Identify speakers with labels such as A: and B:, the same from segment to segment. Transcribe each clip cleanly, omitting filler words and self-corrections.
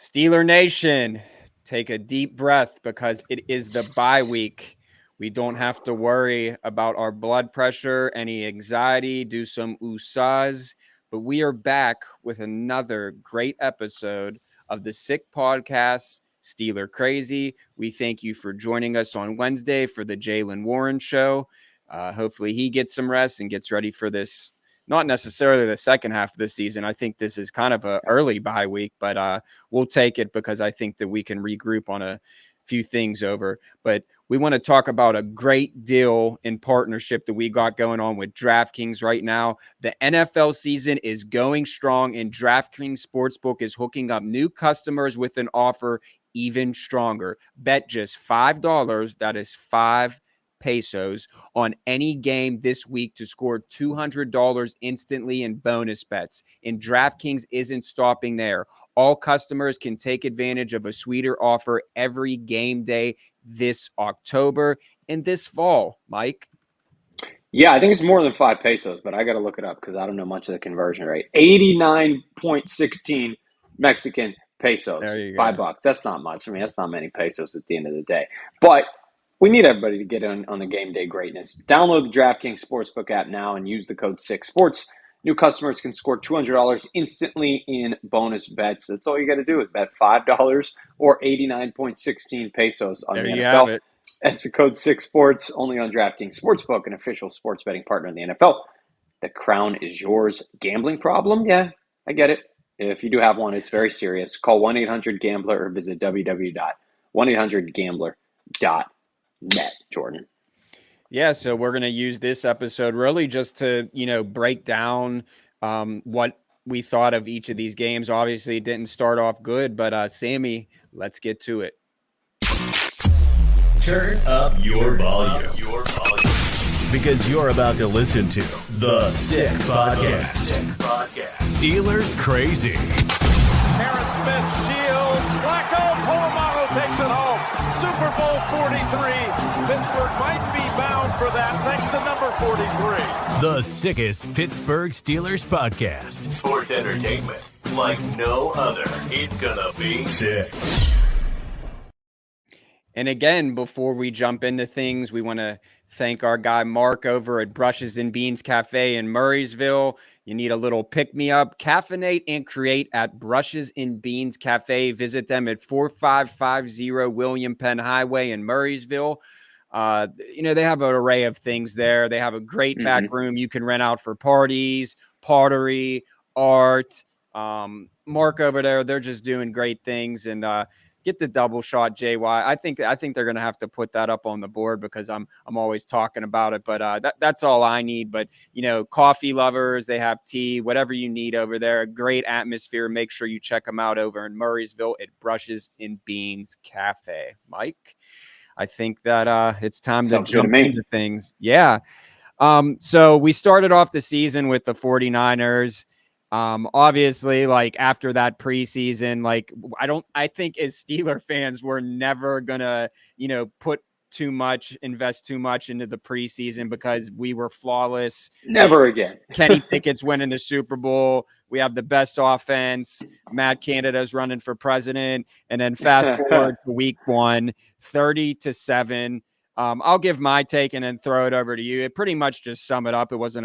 A: Steeler Nation, take a deep breath because it is the bye week. We don't have to worry about our blood pressure, any anxiety, do some usas, but we are back with another great episode of the Sick Podcast, Steeler Crazy. We thank you for joining us on Wednesday for the Jalen Warren Show. Hopefully he gets some rest and gets ready for this. Not necessarily the second half of the season. I think this is kind of an early bye week, but we'll take it because I think that we can regroup on a few things over. But we want to talk about a great deal in partnership that we got going on with DraftKings right now. The NFL season is going strong, and DraftKings Sportsbook is hooking up new customers with an offer even stronger. Bet just $5. That is $5 on any game this week to score $200 instantly in bonus bets. And DraftKings isn't stopping there. All customers can take advantage of a sweeter offer every game day this October and this fall. Mike?
B: Yeah, I think it's more than $5, but I got to look it up because I don't know much of the conversion rate. 89.16 Mexican pesos.
A: There you go.
B: $5. That's not much. I mean, that's not many pesos at the end of the day. But we need everybody to get on the game day greatness. Download the DraftKings Sportsbook app now and use the code SICKSPORTS. New customers can score $200 instantly in bonus bets. That's all you got to do is bet $5 or 89.16 pesos on
A: There
B: the
A: you
B: NFL.
A: have it.
B: That's the code SICKSPORTS, only on DraftKings Sportsbook, an official sports betting partner in the NFL. The crown is yours. Gambling problem? Yeah, I get it. If you do have one, it's very serious. Call 1-800-GAMBLER or visit www.1800gambler.net, Jordan.
A: Yeah, so we're going to use this episode really just to, break down what we thought of each of these games. Obviously, it didn't start off good, but Sammy, let's get to it.
C: Turn up your volume. Because you're about to listen to the Sick Podcast. Steelers Crazy.
D: Aaron Smith shields. Flacco. Polamalu takes it home. Super Bowl 43. Pittsburgh might be bound for that thanks to number 43.
C: The sickest Pittsburgh Steelers podcast.
E: Sports entertainment like no other. It's gonna be sick.
A: And again, before we jump into things, we want to thank our guy Mark over at Brushes and Beans Cafe in Murraysville. You need a little pick-me-up, caffeinate and create at Brushes and Beans Cafe. Visit them at 4550 William Penn Highway in Murraysville. They have an array of things there. They have a great back room you can rent out for parties, pottery, art. Mark over there, they're just doing great things. And get the double shot JY. I think they're going to have to put that up on the board because I'm always talking about it. But that's all I need. But coffee lovers, they have tea, whatever you need over there. Great atmosphere. Make sure you check them out over in Murraysville at Brushes and Beans Cafe. Mike, I think that it's time to jump into things. Yeah. So we started off the season with the 49ers. Obviously, like after that preseason, I think as Steeler fans, we're never gonna, invest too much into the preseason because we were flawless.
B: Never again.
A: Kenny Pickett's winning the Super Bowl. We have the best offense. Matt Canada's running for president. And then fast forward to week 1, 30-7. I'll give my take and then throw it over to you. It pretty much just sum it up. It was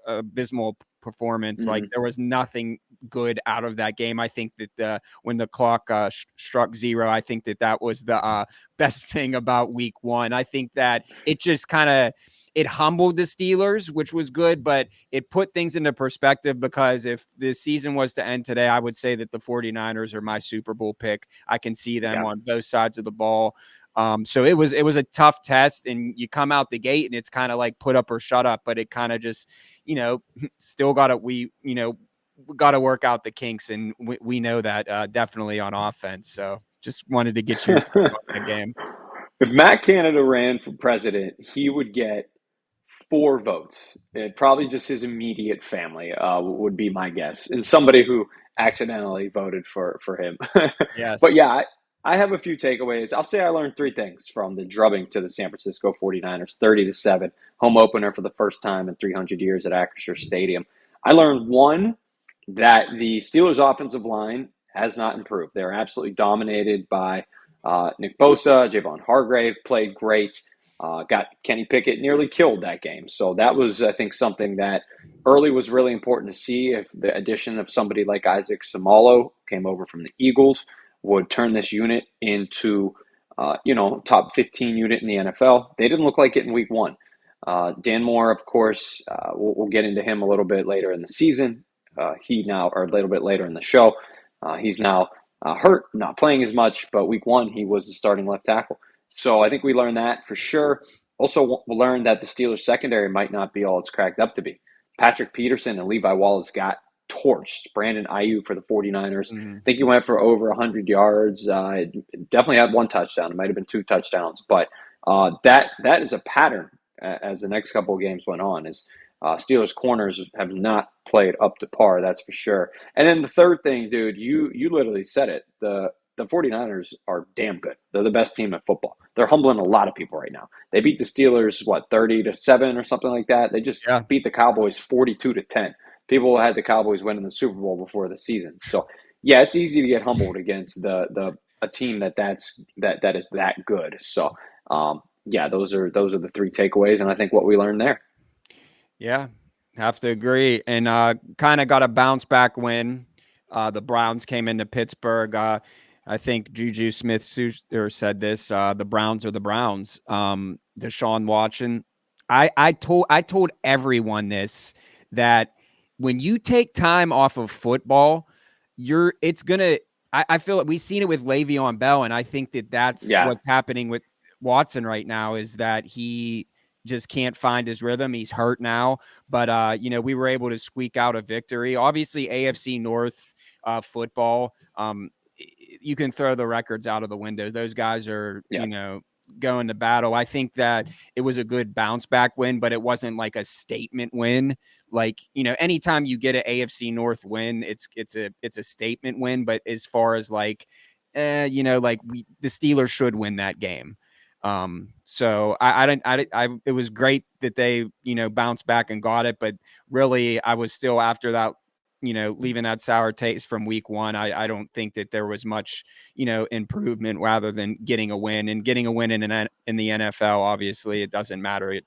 A: abysmal performance. Like there was nothing good out of that game. I think that when the clock struck 0, I think that was the best thing about week 1. I think that it just it humbled the Steelers, which was good, but it put things into perspective because if the season was to end today, I would say that the 49ers are my Super Bowl pick. I can see them on both sides of the ball. So it was a tough test, and you come out the gate and it's kind of like put up or shut up, but it kind of just, still got to work out the kinks. And we know that definitely on offense. So just wanted to get you on the game.
B: If Matt Canada ran for president, he would get 4 votes. Probably just his immediate family would be my guess. And somebody who accidentally voted for him.
A: Yes.
B: But yeah, I have a few takeaways. I'll say I learned 3 things from the drubbing to the San Francisco 49ers, 30-7, home opener for the first time in 300 years at Acrisure Stadium. I learned 1, that the Steelers offensive line has not improved. They're absolutely dominated by Nick Bosa. Javon Hargrave played great. Got Kenny Pickett nearly killed that game. So that was, I think, something that early was really important to see. If the addition of somebody like Isaac Samalo came over from the Eagles would turn this unit into, top 15 unit in the NFL. They didn't look like it in week one. Dan Moore, of course, we'll get into him a little bit later in the season. Or a little bit later in the show. He's now hurt, not playing as much, but week one, he was the starting left tackle. So I think we learned that for sure. Also, we learned that the Steelers secondary might not be all it's cracked up to be. Patrick Peterson and Levi Wallace got torched. Brandon Ayuk for the 49ers. I think he went for over 100 yards. Definitely had one touchdown. It might have been 2 touchdowns. But that is a pattern as the next couple of games went on. Is Steelers corners have not played up to par, that's for sure. And then the third thing, dude, you literally said it. The 49ers are damn good. They're the best team in football. They're humbling a lot of people right now. They beat the Steelers, 30-7 or something like that. They just beat the Cowboys 42-10. People had the Cowboys winning the Super Bowl before the season. So, yeah, it's easy to get humbled against a team that is that good. So, those are the 3 takeaways, and I think what we learned there.
A: Yeah, have to agree. And kind of got a bounce back win. The Browns came into Pittsburgh. I think Juju Smith-Schuster said this. The Browns are the Browns. Deshaun Watson. I told everyone this, that when you take time off of football, I feel like we've seen it with Le'Veon Bell, and I think that's what's happening with Watson right now, is that he just can't find his rhythm. He's hurt now, but we were able to squeak out a victory. Obviously, AFC North football, you can throw the records out of the window. Those guys are, going to battle. I think that it was a good bounce back win, but it wasn't like a statement win. Like, anytime you get an AFC North win, it's a statement win. But as far as the Steelers should win that game. So it was great that they, bounced back and got it, but really I was still, after that, leaving that sour taste from week one. I don't think that there was much, improvement rather than getting a win, and getting a win in the NFL. Obviously it doesn't matter.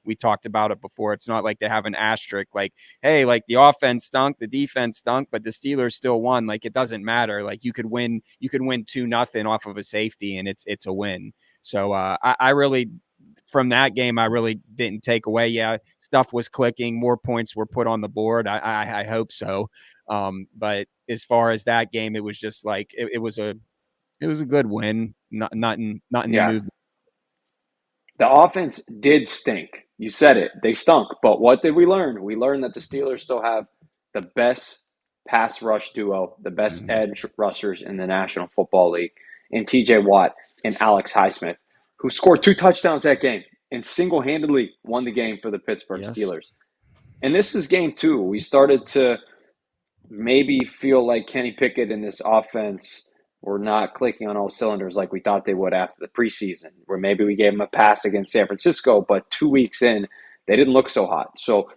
A: We talked about it before. It's not like they have an asterisk, like, hey, like the offense stunk, the defense stunk, but the Steelers still won. Like, it doesn't matter. Like, you could win 2-0 off of a safety, and it's a win. So I really, from that game, I really didn't take away. Yeah, stuff was clicking. More points were put on the board. I hope so. But as far as that game, it was just like it was a good win. Nothing to move.
B: The offense did stink. You said it. They stunk. But what did we learn? We learned that the Steelers still have the best pass rush duo, the best edge rushers in the National Football League, in TJ Watt and Alex Highsmith, who scored 2 touchdowns that game and single-handedly won the game for the Pittsburgh Steelers. And this is game 2. We started to maybe feel like Kenny Pickett and this offense were not clicking on all cylinders like we thought they would after the preseason, where maybe we gave them a pass against San Francisco, but 2 weeks in, they didn't look so hot. So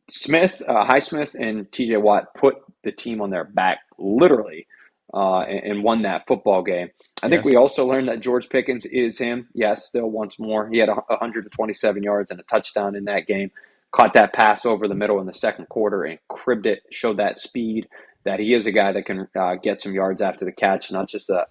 B: Highsmith and TJ Watt put the team on their back, literally, and won that football game. I think we also learned that George Pickens is him. Yes, still once more. He had 127 yards and a touchdown in that game. Caught that pass over the middle in the second quarter and cribbed it, showed that speed, that he is a guy that can get some yards after the catch, not just a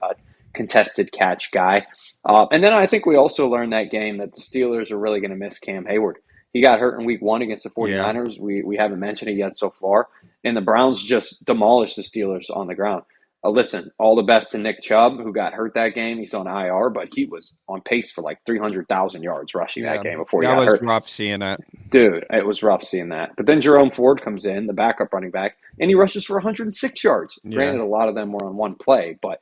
B: contested catch guy. And then I think we also learned that game that the Steelers are really going to miss Cam Hayward. He got hurt in week 1 against the 49ers. We haven't mentioned it yet so far. And the Browns just demolished the Steelers on the ground. Listen, all the best to Nick Chubb, who got hurt that game. He's on IR, but he was on pace for like 300,000 yards rushing that game before he got hurt.
A: That was rough seeing that.
B: Dude, it was rough seeing that. But then Jerome Ford comes in, the backup running back, and he rushes for 106 yards. Yeah. Granted, a lot of them were on one play, but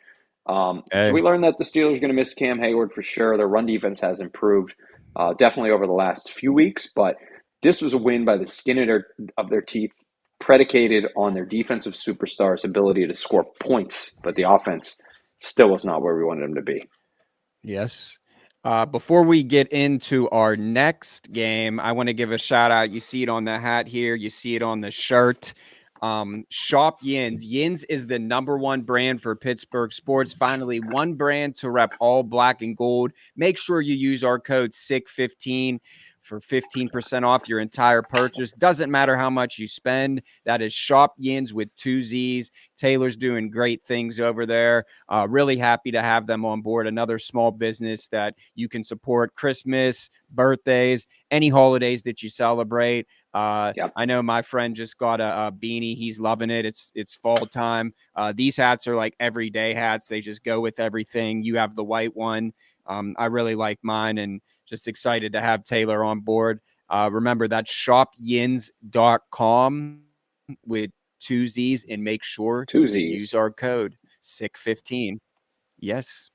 B: so we learned that the Steelers are going to miss Cam Hayward for sure. Their run defense has improved definitely over the last few weeks, but this was a win by the skin of their teeth, predicated on their defensive superstars' ability to score points, but the offense still was not where we wanted them to be.
A: Yes. Before we get into our next game, I want to give a shout out. You see it on the hat here. You see it on the shirt. Shop Yins. Yins is the #1 brand for Pittsburgh sports. Finally, one brand to rep all black and gold. Make sure you use our code SICK15 for 15% off your entire purchase. Doesn't matter how much you spend. That is Shop Yins with 2 Z's. Taylor's doing great things over there. Really happy to have them on board. Another small business that you can support. Christmas, birthdays, any holidays that you celebrate.
B: Yep.
A: I know my friend just got a beanie. He's loving it. It's fall time. These hats are like everyday hats. They just go with everything. You have the white one. I really like mine and just excited to have Taylor on board. Remember, that's shopyins.com with 2 Z's, and make sure
B: Two
A: you
B: Z's.
A: use our code SICK15. Yes.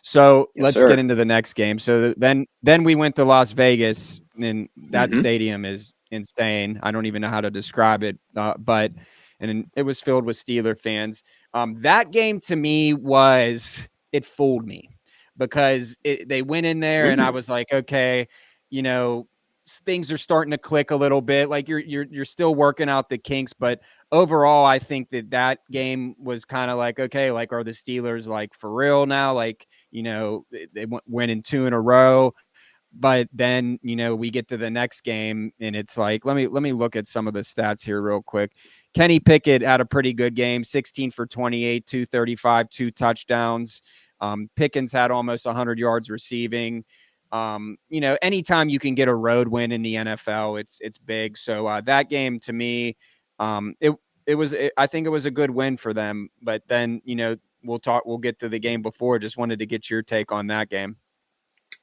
A: So
B: Yes,
A: let's
B: sir.
A: get into the next game. So then we went to Las Vegas, and that stadium is insane. I don't even know how to describe it, but it was filled with Steeler fans. That game to me it fooled me because they went in there and I was like, okay, things are starting to click a little bit. Like you're still working out the kinks, but overall, I think that game was kind of like, okay, like are the Steelers like for real now? Like, they went in 2 in a row. But then, we get to the next game and it's like, let me look at some of the stats here real quick. Kenny Pickett had a pretty good game, 16 for 28, 235, 2 touchdowns. Pickens had almost 100 yards receiving. Anytime you can get a road win in the NFL, it's big. So that game to me, I think it was a good win for them. But then, we'll get to the game before. Just wanted to get your take on that game.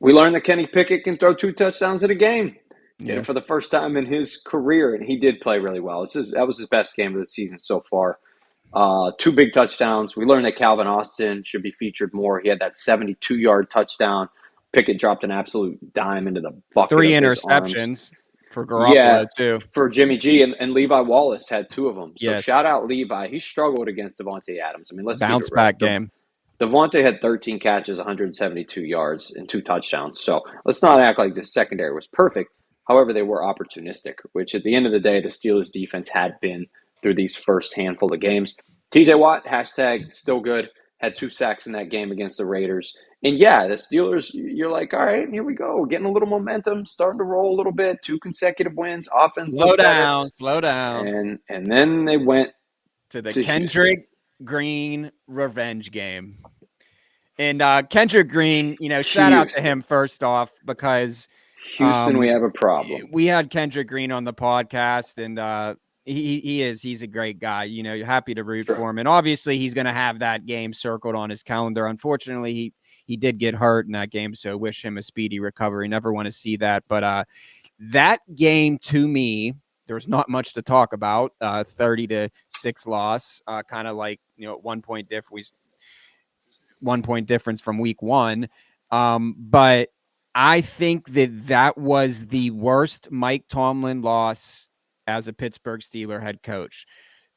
B: We learned that Kenny Pickett can throw 2 touchdowns in a game. Did it for
A: Yes.
B: the first time in his career, and he did play really well. That was his best game of the season so far. 2 big touchdowns. We learned that Calvin Austin should be featured more. He had that 72-yard touchdown. Pickett dropped an absolute dime into the bucket
A: 3
B: of his arms.
A: interceptions for Garoppolo, too.
B: For Jimmy G, and Levi Wallace had 2 of them. So
A: Yes.
B: shout out Levi. He struggled against Devontae Adams. I mean, let's
A: Bounce
B: keep it real.
A: back game.
B: Devontae had 13 catches, 172 yards, and 2 touchdowns. So let's not act like the secondary was perfect. However, they were opportunistic, which at the end of the day, the Steelers' defense had been through these first handful of games. TJ Watt, hashtag still good, had 2 sacks in that game against the Raiders. And yeah, the Steelers, you're like, all right, here we go. Getting a little momentum, starting to roll a little bit. 2 consecutive wins. Offense looked better.
A: Slow down.
B: And then they went
A: to the
B: to
A: Kendrick
B: Houston.
A: Green revenge game. And Kendrick Green, shout out to him first off, because
B: Houston, we have a problem.
A: We had Kendrick Green on the podcast, and he's a great guy. You're happy to root for him. And obviously he's going to have that game circled on his calendar. Unfortunately, he did get hurt in that game, so wish him a speedy recovery. Never want to see that. But that game, to me, there's not much to talk about. 30-6 loss, kind of like, 1 point difference. 1 point difference from week 1. But I think that was the worst Mike Tomlin loss as a Pittsburgh Steeler head coach,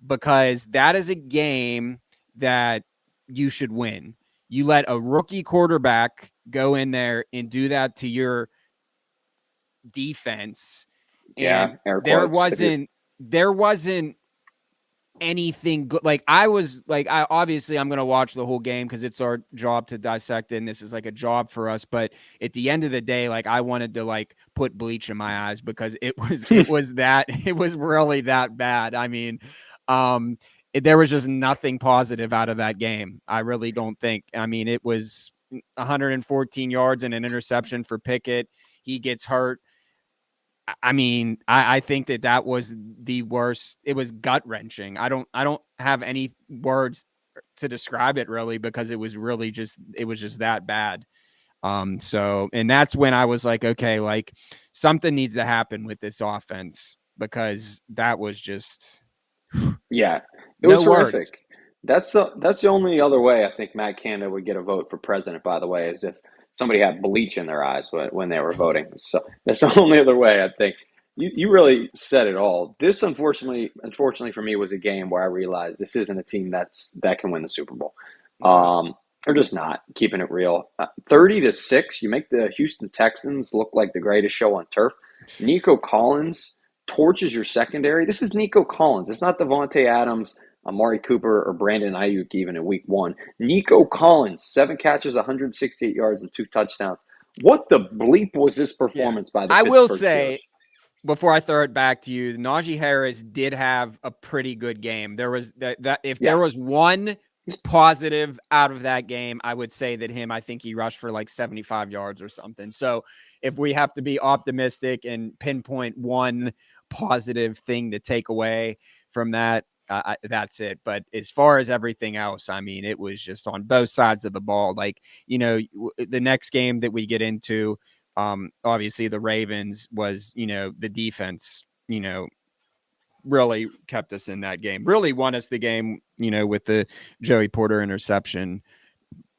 A: because that is a game that you should win. You let a rookie quarterback go in there and do that to your defense.
B: Yeah,
A: and there wasn't anything good. Like I'm going to watch the whole game because it's our job to dissect it, and this is like a job for us. But at the end of the day, like I wanted to like put bleach in my eyes because it was really that bad. I mean, there was just nothing positive out of that game. I really don't think. I mean, it was 114 yards and an interception for Pickett. He gets hurt. I mean, I think that was the worst. It was gut wrenching. I don't have any words to describe it really, because it was just that bad. So, and that's when I was like, okay, like something needs to happen with this offense, because that was just,
B: yeah, it was horrific. That's the only other way I think Matt Canada would get a vote for president, by the way, is if somebody had bleach in their eyes when they were voting. So that's the only other way, I think. You really said it all. This, unfortunately for me, was a game where I realized this isn't a team that can win the Super Bowl. Or just not, keeping it real. 30-6, you make the Houston Texans look like the greatest show on turf. Nico Collins torches your secondary. This is Nico Collins. It's not Devontae Adams, Amari Cooper, or Brandon Ayuk even in week 1. Nico Collins, 7 catches, 168 yards, and 2 touchdowns. What the bleep was this performance by the
A: I
B: Pittsburgh
A: will say,
B: Steelers?
A: before I throw it back to you, Najee Harris did have a pretty good game. There was that if there was one positive out of that game, I would say that I think he rushed for like 75 yards or something. So if we have to be optimistic and pinpoint one positive thing to take away from that, that's it. But as far as everything else, I mean, it was just on both sides of the ball. Like, the next game that we get into, obviously the Ravens was, the defense, really kept us in that game, really won us the game, with the Joey Porter interception.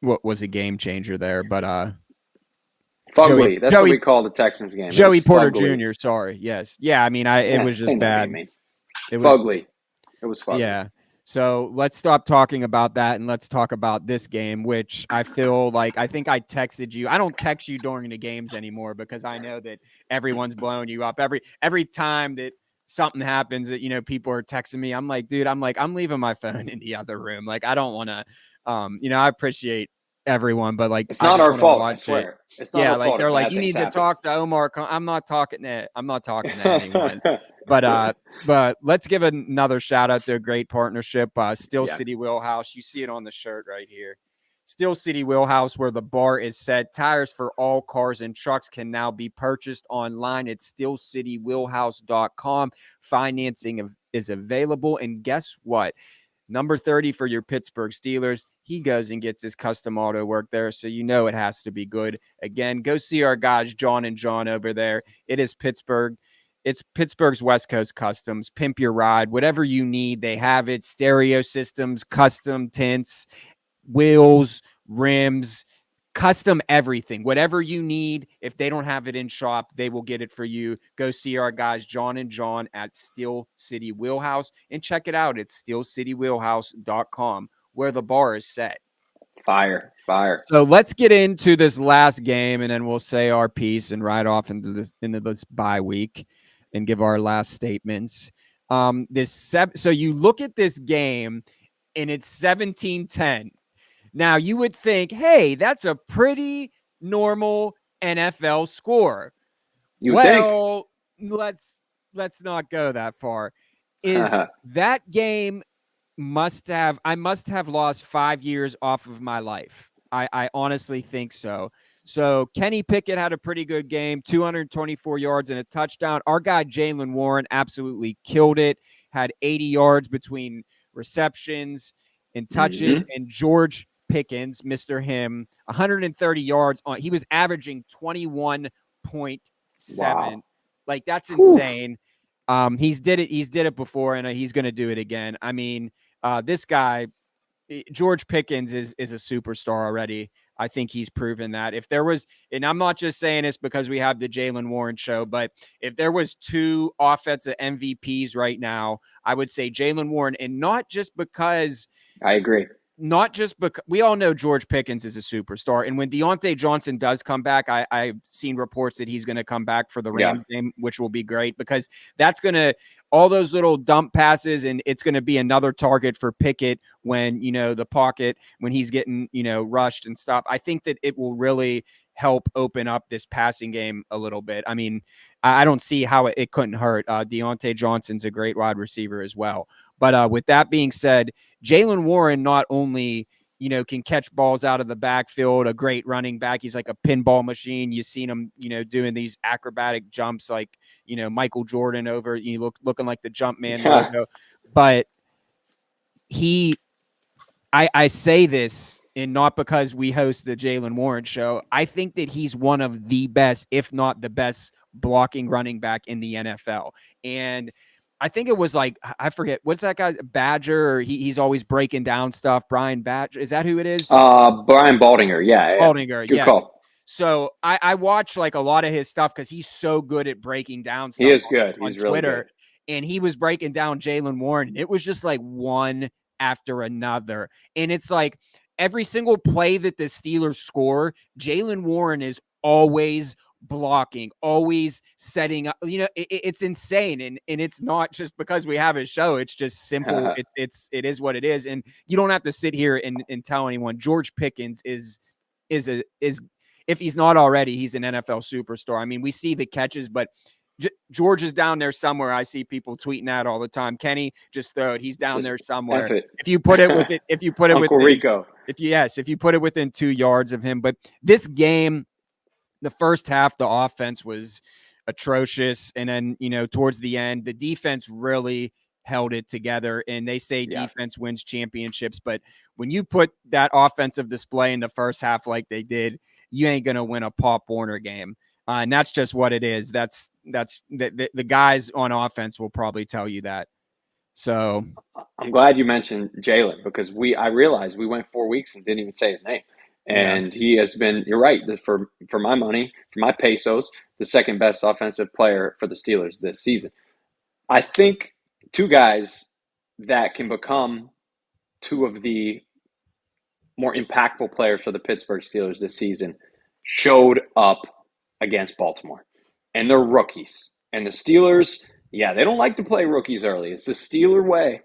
A: What was a game changer there, but
B: Fugly. That's what we call the Texans game.
A: Joey Porter
B: fugly.
A: Jr. Sorry. Yes. Yeah. I mean, it was just bad.
B: It was fugly. It was fugly.
A: Yeah. So let's stop talking about that and let's talk about this game, which I feel like I think I texted you. I don't text you during the games anymore because I know that everyone's blowing you up. Every time that something happens that, people are texting me, I'm like, dude, I'm leaving my phone in the other room. Like, I don't want to, I appreciate everyone, but like,
B: it's not our fault. I swear.
A: It's not our fault. They're like, you need to talk to Omar. I'm not talking to anyone. But let's give another shout out to a great partnership. Steel City Wheelhouse. You see it on the shirt right here. Steel City Wheelhouse, where the bar is set. Tires for all cars and trucks can now be purchased online at steelcitywheelhouse.com. Financing is available. And guess what? Number 30 for your Pittsburgh Steelers. He goes and gets his custom auto work there, so it has to be good. Again, go see our guys, John and John, over there. It is Pittsburgh. It's Pittsburgh's West Coast Customs. Pimp your ride. Whatever you need, they have it. Stereo systems, custom tints, wheels, rims, custom everything. Whatever you need, if they don't have it in shop, they will get it for you. Go see our guys, John and John, at Steel City Wheelhouse, and check it out at steelcitywheelhouse.com, where the bar is set.
B: Fire.
A: So let's get into this last game, and then we'll say our piece and ride off into this bye week and give our last statements. So you look at this game, and it's 17-10. Now, you would think, hey, that's a pretty normal NFL score. Let's not go that far. Is that game I must have lost 5 years off of my life. I honestly think so. So Kenny Pickett had a pretty good game, 224 yards and a touchdown. Our guy, Jaylen Warren, absolutely killed it, had 80 yards between receptions and touches, and George Pickens, Mr. Him, 130 yards on. He was averaging 21.7. Wow. Like, that's insane. He's did it before, and he's going to do it again. I mean, this guy, George Pickens, is a superstar already. I think he's proven that. If there was, and I'm not just saying this because we have the Jaylen Warren show, but if there was 2 offensive MVPs right now, I would say Jaylen Warren, and not just because
B: I agree.
A: Not just because we all know George Pickens is a superstar. And when Deontay Johnson does come back, I've seen reports that he's going to come back for the Rams game, which will be great because that's going to all those little dump passes. And it's going to be another target for Pickett when, the pocket, when he's getting, rushed and stuff. I think that it will really help open up this passing game a little bit. I mean, I don't see how it couldn't hurt. Deontay Johnson's a great wide receiver as well. But with that being said, Jaylen Warren not only, can catch balls out of the backfield, a great running back. He's like a pinball machine. You've seen him, doing these acrobatic jumps like, Michael Jordan over, looking like the Jumpman logo. But I say this, and not because we host the Jaylen Warren show. I think that he's one of the best, if not the best, blocking running back in the NFL. And I think it was like, I forget, what's that guy's Badger? Or he's always breaking down stuff. Brian Badger. Is that who it is?
B: Brian Baldinger. Yeah.
A: Baldinger.
B: Good call.
A: So I watch like a lot of his stuff because he's so good at breaking down stuff.
B: He is good.
A: On
B: he's
A: Twitter.
B: Really good.
A: And he was breaking down Jaylen Warren. It was just like one after another. And it's like every single play that the Steelers score, Jaylen Warren is always blocking, always setting up. It's insane, and it's not just because we have a show. It's just simple. It is what it is, and you don't have to sit here and tell anyone. George Pickens is if he's not already, he's an NFL superstar. I mean, we see the catches, but George is down there somewhere. I see people tweeting that all the time. Kenny, just throw it. He's down there somewhere. If you put it with it, if you put it
B: Uncle
A: within,
B: Rico.
A: if you put it within 2 yards of him. But this game, the first half, the offense was atrocious, and then towards the end, the defense really held it together. And they say defense wins championships, but when you put that offensive display in the first half like they did, you ain't gonna win a Pop Warner game. And that's just what it is. That's the guys on offense will probably tell you that. So
B: I'm glad you mentioned Jalen, because I realized we went 4 weeks and didn't even say his name. And he has been, you're right, for my money, for my pesos, the second best offensive player for the Steelers this season. I think 2 guys that can become 2 of the more impactful players for the Pittsburgh Steelers this season showed up against Baltimore. And they're rookies. And the Steelers, they don't like to play rookies early. It's the Steeler way.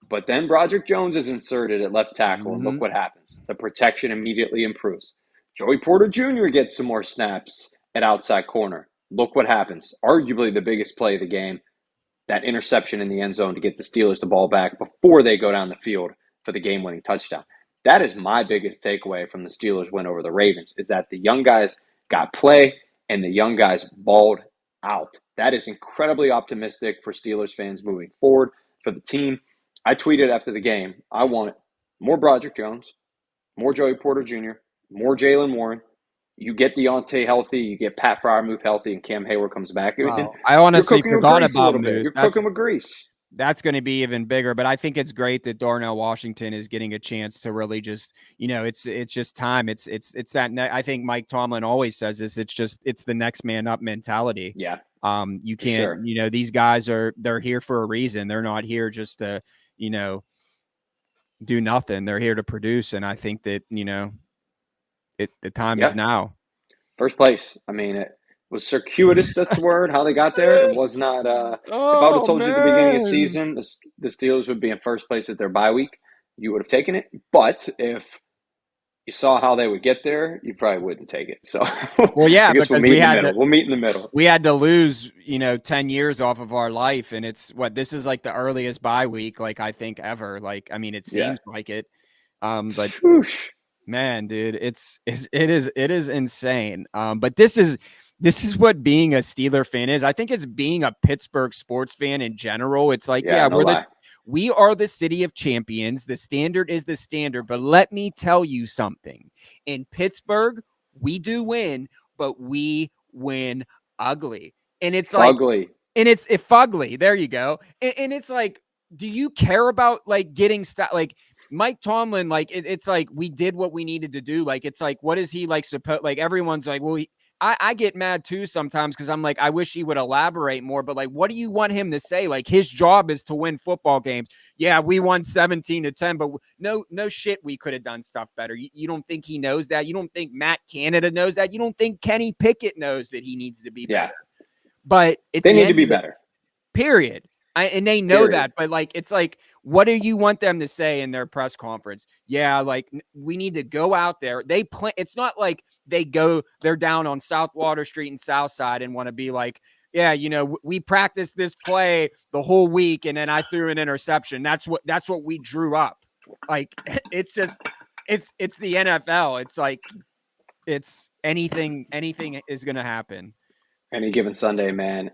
B: But then Broderick Jones is inserted at left tackle, and look what happens. The protection immediately improves. Joey Porter Jr. gets some more snaps at outside corner. Look what happens. Arguably the biggest play of the game, that interception in the end zone to get the Steelers the ball back before they go down the field for the game-winning touchdown. That is my biggest takeaway from the Steelers win over the Ravens, is that the young guys got play and the young guys balled out. That is incredibly optimistic for Steelers fans moving forward, for the team. I tweeted after the game, I want more Broderick Jones, more Joey Porter Jr., more Jalen Warren. You get Deontay healthy, you get Pat Freiermuth healthy, and Cam Hayward comes back.
A: Wow. I honestly forgot about Muth.
B: You're cooking with grease.
A: That's going to be even bigger, but I think it's great that Darnell Washington is getting a chance to really just, it's just time. It's that. I think Mike Tomlin always says this. It's the next man up mentality.
B: Yeah.
A: You can't, these guys they're here for a reason. They're not here just to, do nothing. They're here to produce. And I think that, the time is now.
B: First place. I mean, it was circuitous. That's the word, how they got there. It was not, if I would have told you at the beginning of the season, the Steelers would be in first place at their bye week, you would have taken it. But if you saw how they would get there, you probably wouldn't take it. So,
A: well, yeah,
B: I guess
A: because
B: we'll meet in the middle.
A: We had to lose, 10 years off of our life. And this is like the earliest bye week, like I think ever. Like, I mean, it seems like it. But man, dude, it is insane. But this is what being a Steeler fan is. I think it's being a Pittsburgh sports fan in general. It's like, we are the city of champions. The standard is the standard. But let me tell you something. In Pittsburgh, we do win, but we win ugly. And it's like
B: ugly.
A: And it's fugly. There you go. And it's like, do you care about like getting like Mike Tomlin? Like it's like we did what we needed to do. Like it's like, what is he like like everyone's like, well, I get mad too sometimes because I'm like, I wish he would elaborate more. But like, what do you want him to say? Like his job is to win football games. Yeah, we won 17-10, but no shit, we could have done stuff better. You don't think he knows that? You don't think Matt Canada knows that? You don't think Kenny Pickett knows that he needs to be better? But
B: they need to be better.
A: Period. And they know that, but like, it's like, what do you want them to say in their press conference? Yeah, like we need to go out there. They play. It's not like they're down on South Water Street and South Side and want to be like, yeah, we practiced this play the whole week and then I threw an interception. That's what we drew up. Like it's just it's the NFL. It's like it's anything is gonna happen.
B: Any given Sunday, man.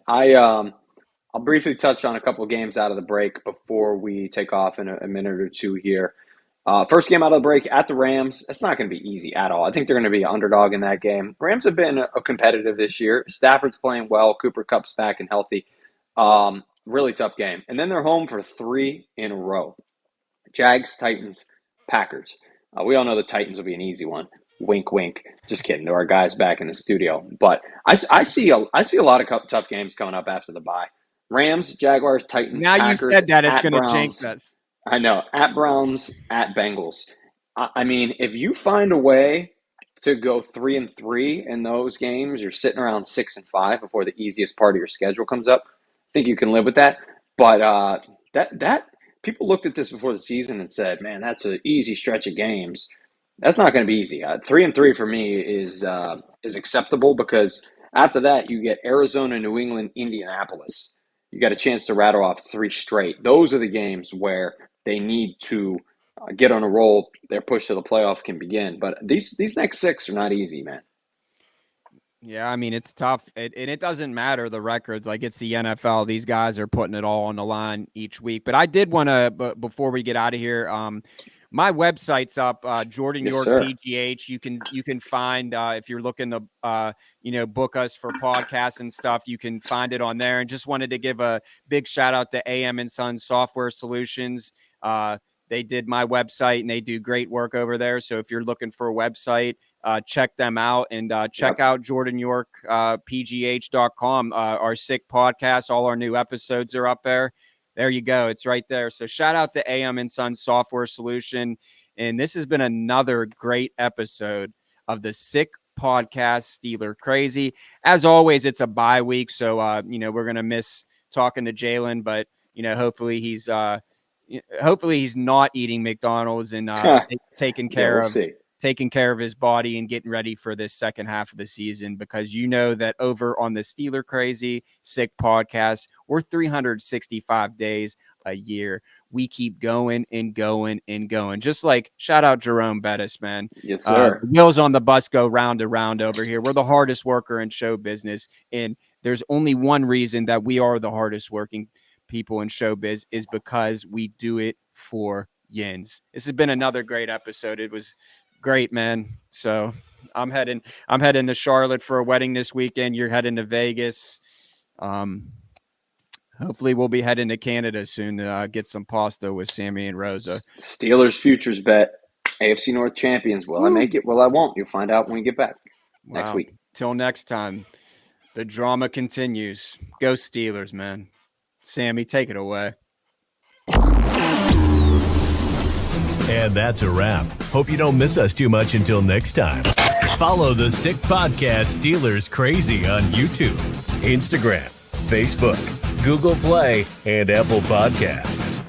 B: I'll briefly touch on a couple of games out of the break before we take off in a minute or two here. First game out of the break at the Rams. It's not going to be easy at all. I think they're going to be an underdog in that game. Rams have been a competitive this year. Stafford's playing well. Cooper Kupp's back and healthy. Really tough game. And then they're home for 3 in a row. Jags, Titans, Packers. We all know the Titans will be an easy one. Wink, wink. Just kidding. There are guys back in the studio. But I see a lot of tough games coming up after the bye. Rams, Jaguars, Titans,
A: now
B: Packers,
A: you said that it's going to
B: jinx
A: us.
B: I know. At Browns, at Bengals. I mean, if you find a way to go 3-3 in those games. You're sitting around 6-5 before the easiest part of your schedule comes up. I think you can live with that. But that people looked at this before the season and said, "Man, that's an easy stretch of games." That's not going to be easy. 3-3 for me is acceptable because after that you get Arizona, New England, Indianapolis. You got a chance to rattle off 3 straight. Those are the games where they need to get on a roll. Their push to the playoff can begin. But these next 6 are not easy, man.
A: Yeah, I mean, it's tough. And it doesn't matter the records. Like, it's the NFL. These guys are putting it all on the line each week. But I did want to, before we get out of here, my website's up, Jordan
B: Yes,
A: York
B: sir.
A: PGH. You can find, if you're looking to, book us for podcasts and stuff, you can find it on there. And just wanted to give a big shout out to AM and Sons Software Solutions. They did my website and they do great work over there. So if you're looking for a website, check them out and check out Jordan York, PGH.com. Our sick podcast, all our new episodes are up there. There you go. It's right there. So shout out to AM and Sons Software Solution. And this has been another great episode of the Sick Podcast Steeler Crazy. As always, it's a bye week. So, we're going to miss talking to Jalen, but, hopefully he's not eating McDonald's and taking care of his body and getting ready for this second half of the season, because that over on the Steeler Crazy Sick Podcast, we're 365 days a year. We keep going and going and going. Just like shout out Jerome Bettis, man.
B: Yes, sir.
A: The wheels on the bus go round and round over here. We're the hardest worker in show business. And there's only one reason that we are the hardest working people in showbiz, is because we do it for yins. This has been another great episode. It was great, man. So I'm heading to Charlotte for a wedding this weekend. You're heading to Vegas. Hopefully we'll be heading to Canada soon to get some pasta with Sammy and Rosa.
B: Steelers futures bet, AFC North champions. Will I make it? Will I won't? You'll find out when we get back next week.
A: Till next time, the drama continues. Go Steelers, man. Sammy, take it away.
C: And that's a wrap. Hope you don't miss us too much until next time. Follow the Sick Podcast Steelers Crazy on YouTube, Instagram, Facebook, Google Play, and Apple Podcasts.